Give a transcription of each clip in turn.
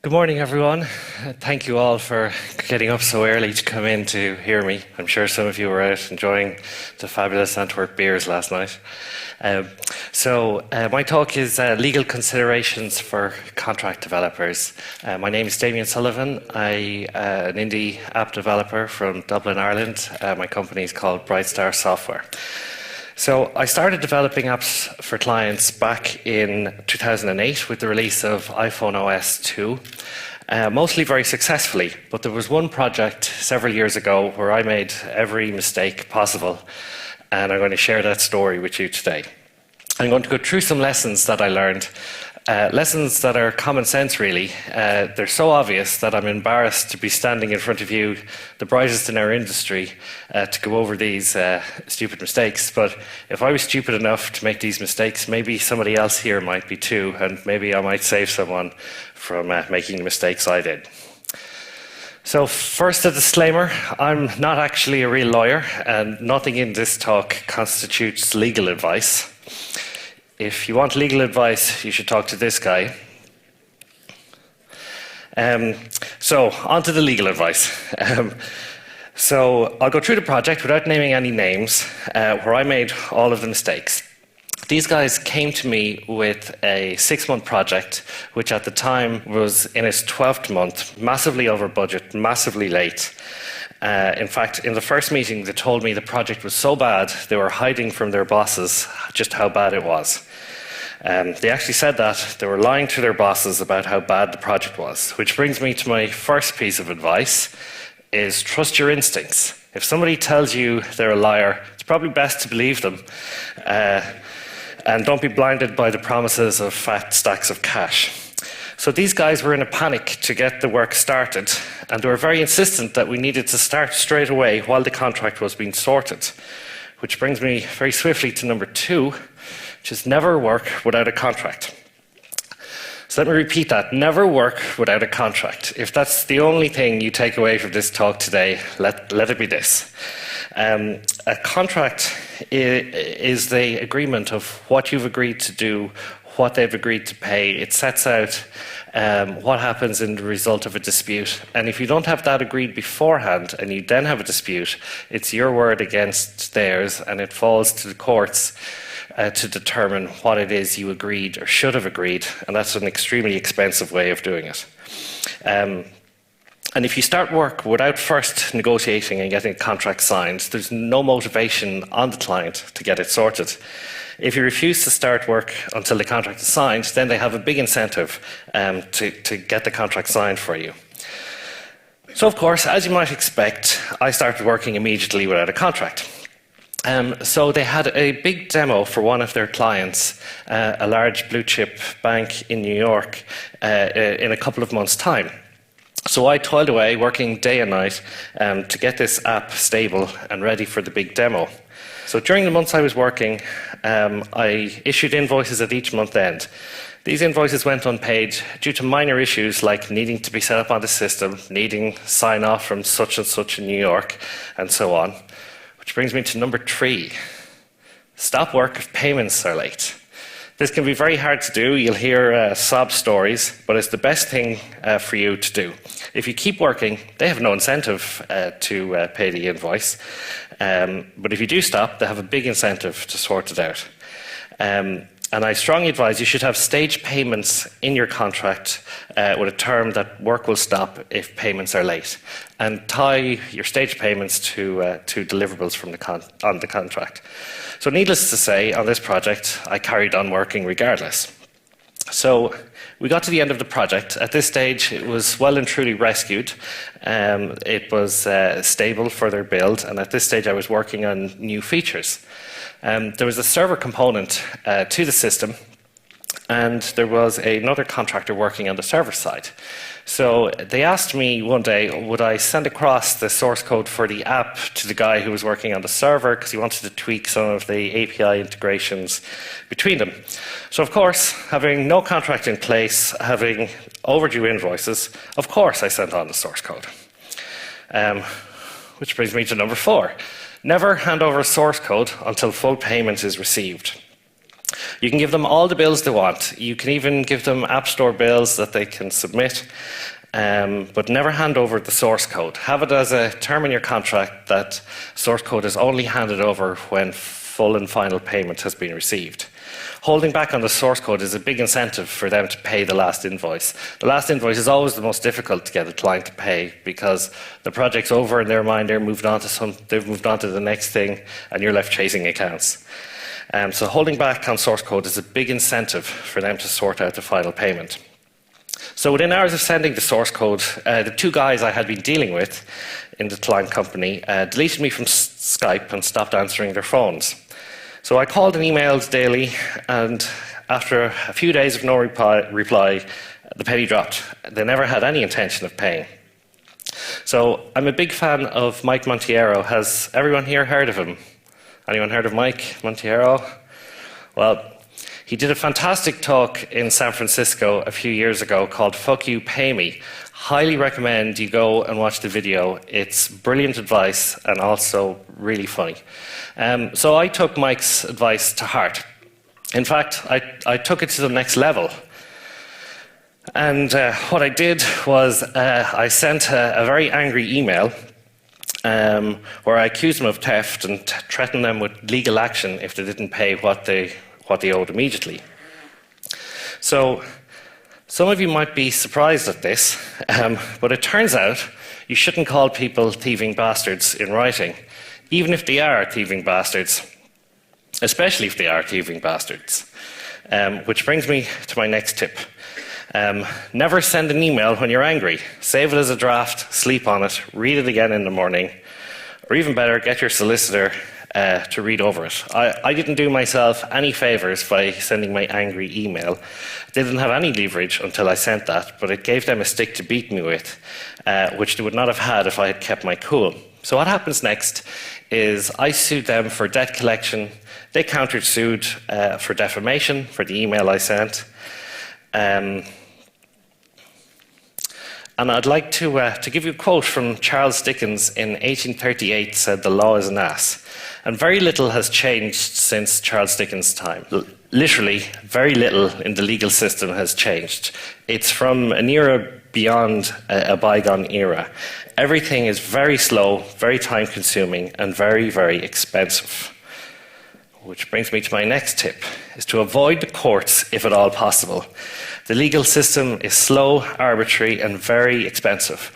Good morning, everyone. Thank you all for getting up so early to come in to hear me. I'm sure some of you were out enjoying the fabulous Antwerp beers last night. My talk is legal considerations for contract developers. My name is Damian Sullivan. I'm an indie app developer from Dublin, Ireland. My company is called Brightstar Software. So I started developing apps for clients back in 2008 with the release of iPhone OS 2, mostly very successfully. But there was one project several years ago where I made every mistake possible, and I'm going to share that story with you today. I'm going to go through some lessons that I learned, lessons that are common sense, really. They're so obvious that I'm embarrassed to be standing in front of you, the brightest in our industry, to go over these stupid mistakes. But if I was stupid enough to make these mistakes, maybe somebody else here might be too, and maybe I might save someone from making the mistakes I did. So first, a disclaimer, I'm not actually a real lawyer, and nothing in this talk constitutes legal advice. If you want legal advice, you should talk to this guy. So, on to the legal advice. So, I'll go through the project without naming any names, where I made all of the mistakes. These guys came to me with a 6-month project, which at the time was in its 12th month, massively over budget, massively late. In fact, in the first meeting, they told me the project was so bad, they were hiding from their bosses just how bad it was. They actually said that they were lying to their bosses about how bad the project was, which brings me to my first piece of advice, is trust your instincts. If somebody tells you they're a liar, it's probably best to believe them. And don't be blinded by the promises of fat stacks of cash. So these guys were in a panic to get the work started, and they were very insistent that we needed to start straight away while the contract was being sorted. Which brings me very swiftly to number 2, which is never work without a contract. So let me repeat that, never work without a contract. If that's the only thing you take away from this talk today, let it be this. A contract is the agreement of what you've agreed to do, what they've agreed to pay. It sets out what happens in the result of a dispute. And if you don't have that agreed beforehand and you then have a dispute, it's your word against theirs, and it falls to the courts to determine what it is you agreed or should have agreed. And that's an extremely expensive way of doing it. And if you start work without first negotiating and getting a contract signed, there's no motivation on the client to get it sorted. If you refuse to start work until the contract is signed, then they have a big incentive to get the contract signed for you. So, of course, as you might expect, I started working immediately without a contract. So they had a big demo for one of their clients, a large blue chip bank in New York, in a couple of months' time. So I toiled away, working day and night, to get this app stable and ready for the big demo. So during the months I was working, I issued invoices at each month end. These invoices went unpaid due to minor issues like needing to be set up on the system, needing sign-off from such and such in New York, and so on. Which brings me to number 3. Stop work if payments are late. This can be very hard to do. You'll hear sob stories, but it's the best thing for you to do. If you keep working, they have no incentive to pay the invoice. But if you do stop, they have a big incentive to sort it out. And I strongly advise you should have staged payments in your contract with a term that work will stop if payments are late. And tie your staged payments to deliverables from on the contract. So needless to say, on this project, I carried on working regardless. So we got to the end of the project. At this stage, it was well and truly rescued. It was stable for their build, and at this stage, I was working on new features. There was a server component to the system, and there was another contractor working on the server side. So they asked me one day, would I send across the source code for the app to the guy who was working on the server, because he wanted to tweak some of the API integrations between them. So of course, having no contract in place, having overdue invoices, of course I sent on the source code. Which brings me to number 4. Never hand over source code until full payment is received. You can give them all the bills they want. You can even give them App Store bills that they can submit, but never hand over the source code. Have it as a term in your contract that source code is only handed over when full and final payment has been received. Holding back on the source code is a big incentive for them to pay the last invoice. The last invoice is always the most difficult to get a client to pay because the project's over in their mind, they've moved on to the next thing, and you're left chasing accounts. So holding back on source code is a big incentive for them to sort out the final payment. So within hours of sending the source code, the two guys I had been dealing with in the client company deleted me from Skype and stopped answering their phones. So I called and emailed daily, and after a few days of no reply, the penny dropped. They never had any intention of paying. So I'm a big fan of Mike Monteiro. Has everyone here heard of him? Anyone heard of Mike Monteiro? Well, he did a fantastic talk in San Francisco a few years ago called Fuck You, Pay Me. Highly recommend you go and watch the video. It's brilliant advice and also really funny. So I took Mike's advice to heart. In fact, I took it to the next level. And what I did was I sent a very angry email where I accused them of theft and threatened them with legal action if they didn't pay what they owed immediately. So some of you might be surprised at this, but it turns out you shouldn't call people thieving bastards in writing, even if they are thieving bastards, especially if they are thieving bastards. Which brings me to my next tip. Never send an email when you're angry. Save it as a draft, sleep on it, read it again in the morning, or even better, get your solicitor to read over it. I didn't do myself any favours by sending my angry email. They didn't have any leverage until I sent that, but it gave them a stick to beat me with, which they would not have had if I had kept my cool. So what happens next is I sued them for debt collection. They counter-sued for defamation for the email I sent. And I'd like to give you a quote from Charles Dickens in 1838, said, "The law is an ass." And very little has changed since Charles Dickens' time. Literally, very little in the legal system has changed. It's from an era beyond a bygone era. Everything is very slow, very time-consuming, and very, very expensive. Which brings me to my next tip, is to avoid the courts if at all possible. The legal system is slow, arbitrary, and very expensive.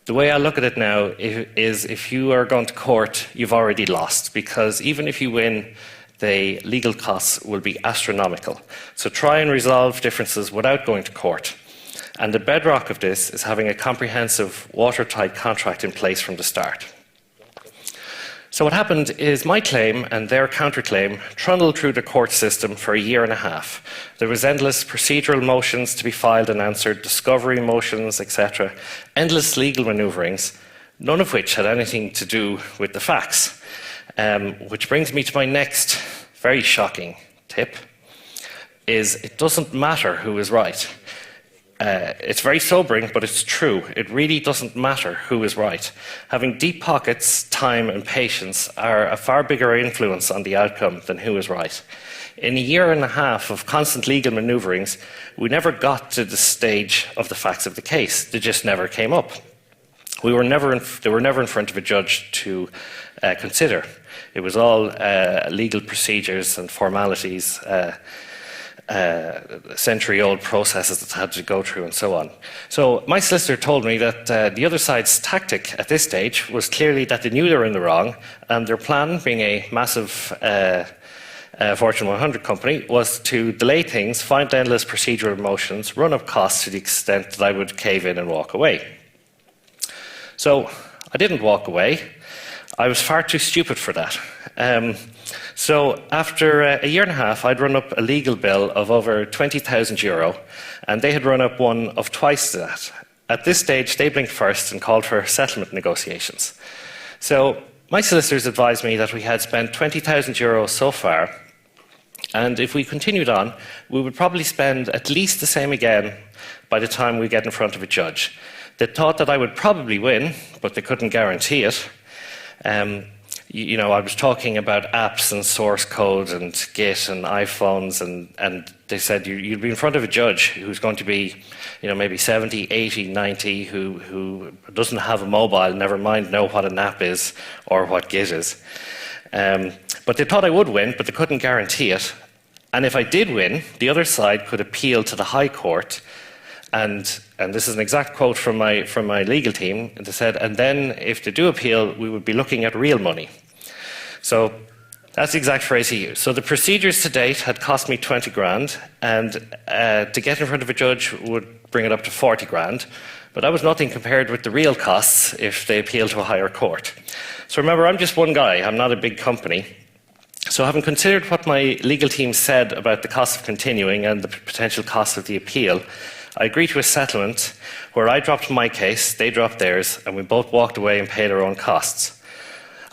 The way I look at it now is if you are going to court, you've already lost, because even if you win, the legal costs will be astronomical. So try and resolve differences without going to court. And the bedrock of this is having a comprehensive, watertight contract in place from the start. So what happened is my claim and their counterclaim trundled through the court system for a year and a half. There was endless procedural motions to be filed and answered, discovery motions, etc. Endless legal manoeuvrings, none of which had anything to do with the facts. Which brings me to my next very shocking tip, is it doesn't matter who is right. It's very sobering, but it's true. It really doesn't matter who is right. Having deep pockets, time, and patience are a far bigger influence on the outcome than who is right. In a year and a half of constant legal manoeuvrings, we never got to the stage of the facts of the case. They just never came up. They were never in front of a judge to consider. It was all legal procedures and formalities, century-old processes that had to go through and so on. So my solicitor told me that the other side's tactic at this stage was clearly that they knew they were in the wrong, and their plan, being a massive Fortune 100 company, was to delay things, find endless procedural motions, run up costs to the extent that I would cave in and walk away. So I didn't walk away. I was far too stupid for that. So after a year and a half, I'd run up a legal bill of over €20,000, and they had run up one of twice that. At this stage, they blinked first and called for settlement negotiations. So my solicitors advised me that we had spent €20,000 so far, and if we continued on, we would probably spend at least the same again by the time we get in front of a judge. They thought that I would probably win, but they couldn't guarantee it. I was talking about apps and source code and Git and iPhones, and they said you'd be in front of a judge who's going to be, maybe 70, 80, 90, who doesn't have a mobile, never mind know what an app is or what Git is. But they thought I would win, but they couldn't guarantee it. And if I did win, the other side could appeal to the High Court. And this is an exact quote from my legal team. They said, and then if they do appeal, we would be looking at real money. So that's the exact phrase he used. So the procedures to date had cost me 20 grand, and to get in front of a judge would bring it up to 40 grand. But that was nothing compared with the real costs if they appeal to a higher court. So remember, I'm just one guy. I'm not a big company. So having considered what my legal team said about the cost of continuing and the potential cost of the appeal, I agreed to a settlement where I dropped my case, they dropped theirs, and we both walked away and paid our own costs.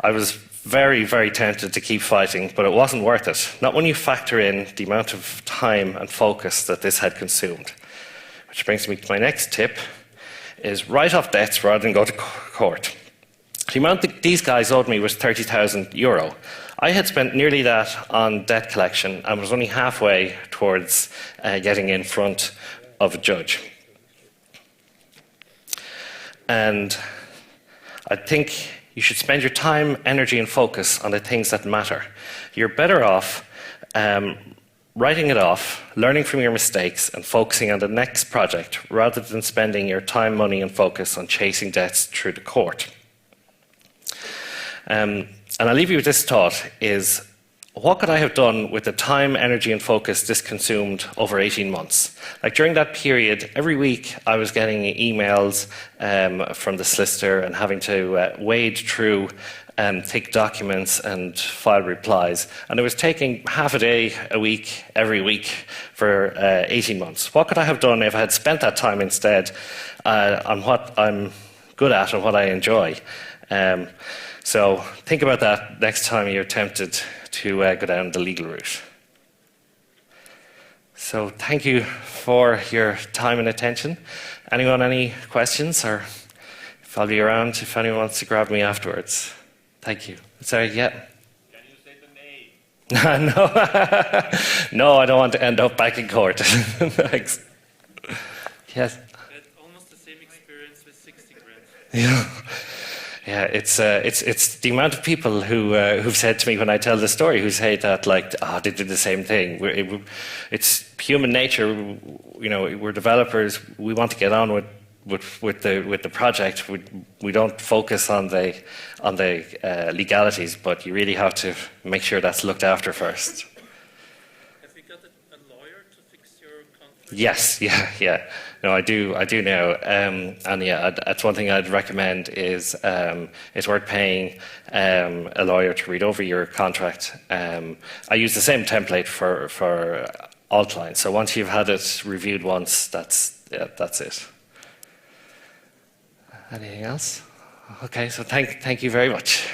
I was very, very tempted to keep fighting, but it wasn't worth it. Not when you factor in the amount of time and focus that this had consumed. Which brings me to my next tip, is write off debts rather than go to court. The amount that these guys owed me was €30,000. I had spent nearly that on debt collection and was only halfway towards getting in front of a judge. And I think you should spend your time, energy, and focus on the things that matter. You're better off writing it off, learning from your mistakes, and focusing on the next project rather than spending your time, money, and focus on chasing debts through the court. And I'll leave you with this thought is, what could I have done with the time, energy, and focus this consumed over 18 months? Like during that period, every week I was getting emails from the solicitor and having to wade through thick documents and file replies. And it was taking half a day a week, every week for 18 months. What could I have done if I had spent that time instead on what I'm good at and what I enjoy? So think about that next time you're tempted to go down the legal route. So thank you for your time and attention. Anyone, any questions? Or if I'll be around if anyone wants to grab me afterwards. Thank you. Sorry, yeah? Can you say the name? No. No, I don't want to end up back in court. Thanks. Yes? I had almost the same experience with 60 grand. Yeah. Yeah, it's the amount of people who've said to me when I tell the story, who say that they did the same thing. It's human nature. We're developers. We want to get on with the project. We don't focus on the legalities, but you really have to make sure that's looked after first. Have you got a lawyer to fix your conflict? Yes, yeah. No, I do now, and yeah, that's one thing I'd recommend is it's worth paying a lawyer to read over your contract. I use the same template for all clients, so once you've had it reviewed once, that's it. Anything else? Okay, so thank you very much.